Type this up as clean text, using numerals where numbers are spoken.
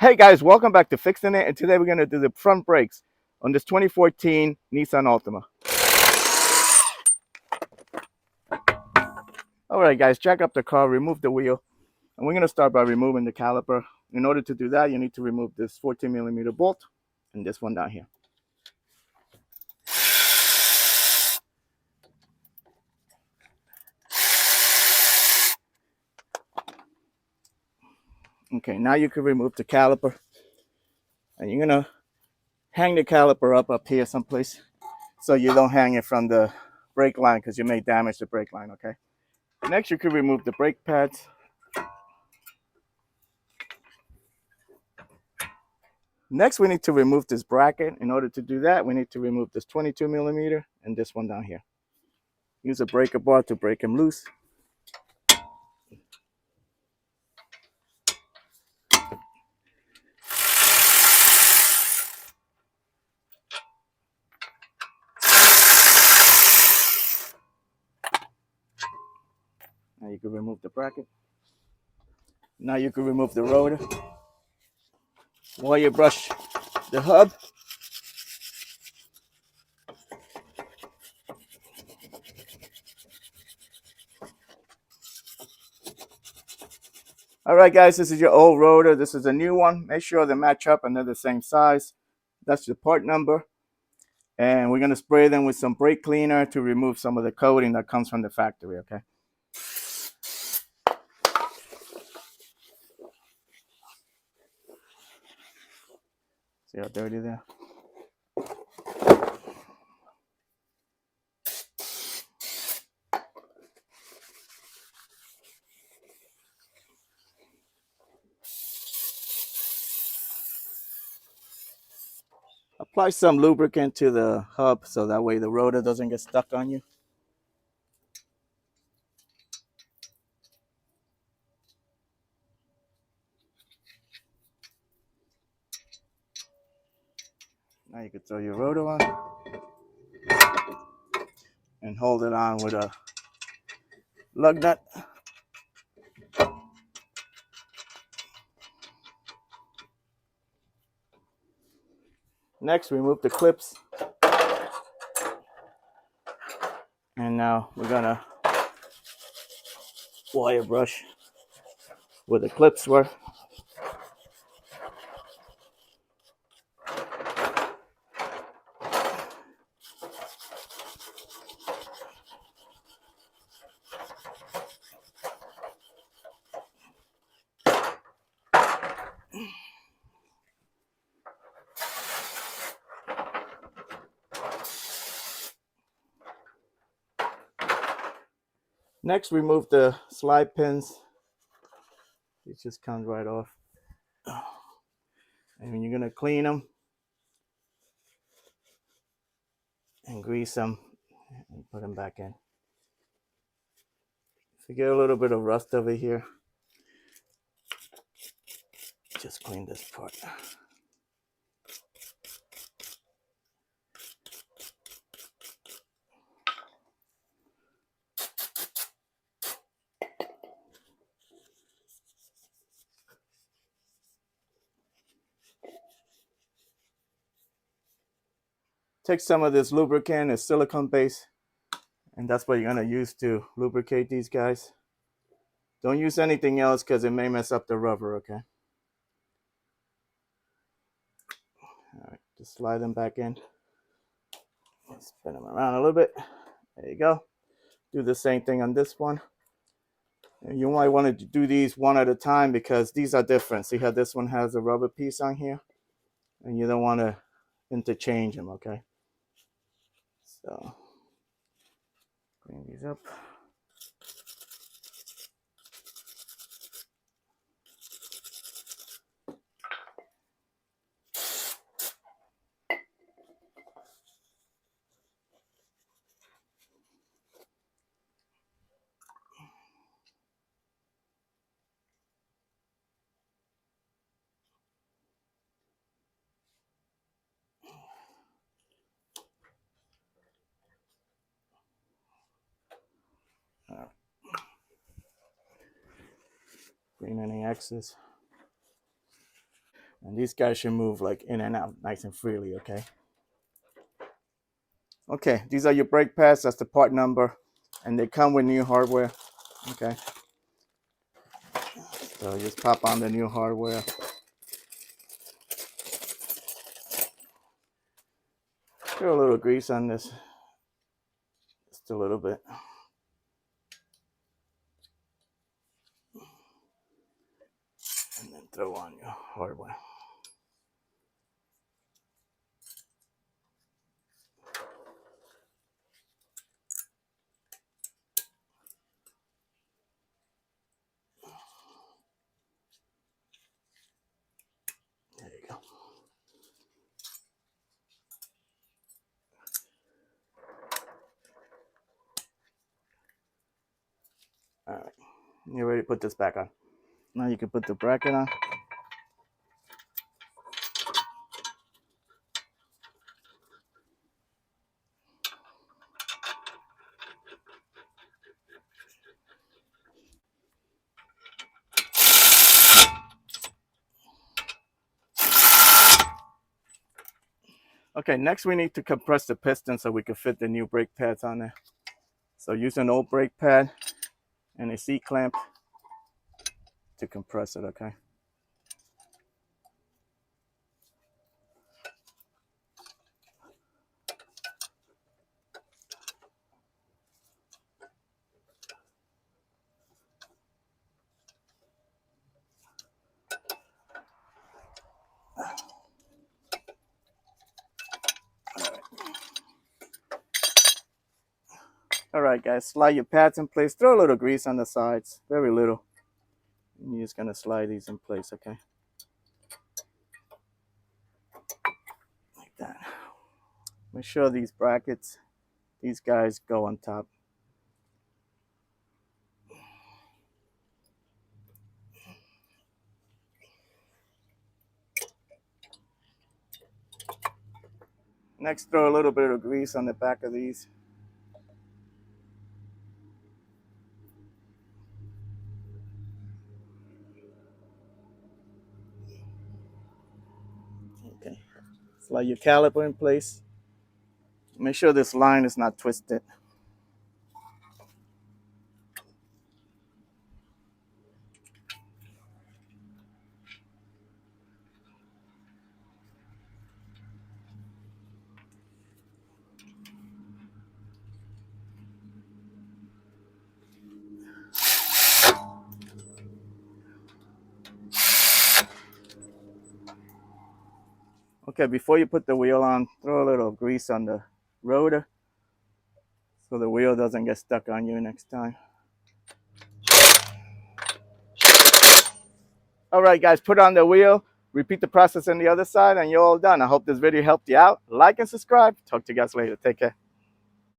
Hey guys, welcome back to Fixin' It, and today we're going to do the front brakes on this 2014 Nissan Altima. Alright guys, jack up the car, remove the wheel, and we're going to start by removing the caliper. In order to do that, you need to remove this 14mm bolt and this one down here. Okay, now you can remove the caliper, and you're going to hang the caliper up here someplace so you don't hang it from the brake line because you may damage the brake line, okay? Next, you can remove the brake pads. Next, we need to remove this bracket. In order to do that, we need to remove this 22mm and this one down here. Use a breaker bar to break them loose. Now you can remove the bracket. Now you can remove the rotor. While you brush the hub, all right guys, this is your old rotor. This is a new one. Make sure they match up and they're the same size. That's the part number. And we're going to spray them with some brake cleaner to remove some of the coating that comes from the factory, okay? See how dirty they are? Apply some lubricant to the hub so that way the rotor doesn't get stuck on you. Now you can throw your rotor on and hold it on with a lug nut. Next, remove the clips. And now we're gonna wire brush where the clips were. Next, remove the slide pins. It just comes right off. And you're gonna clean them and grease them and put them back in. If you get a little bit of rust over here, just clean this part. Take some of this lubricant, it's silicone base, and that's what you're gonna use to lubricate these guys. Don't use anything else because it may mess up the rubber, okay? All right, just slide them back in. Spin them around a little bit. There you go. Do the same thing on this one. And you might want to do these one at a time because these are different. See how this one has a rubber piece on here? And you don't want to interchange them, okay? So, clean these up. Clean any excess. And these guys should move like in and out nice and freely, okay? Okay, these are your brake pads. That's the part number. And they come with new hardware, okay? So just pop on the new hardware. Throw a little grease on this, just a little bit. And then throw on your hardware. There you go. All right, you're ready to put this back on. Now you can put the bracket on. Okay, next we need to compress the piston so we can fit the new brake pads on there. So use an old brake pad and a C-clamp to compress it, okay? All right, guys, slide your pads in place. Throw a little grease on the sides, very little. And you're just gonna slide these in place, okay? Like that. Make sure these brackets, these guys go on top. Next, throw a little bit of grease on the back of these. Okay, slide your caliper in place. Make sure this line is not twisted. Okay, before you put the wheel on, throw a little grease on the rotor so the wheel doesn't get stuck on you next time. All right, guys, put on the wheel. Repeat the process on the other side, and you're all done. I hope this video helped you out. Like and subscribe. Talk to you guys later. Take care.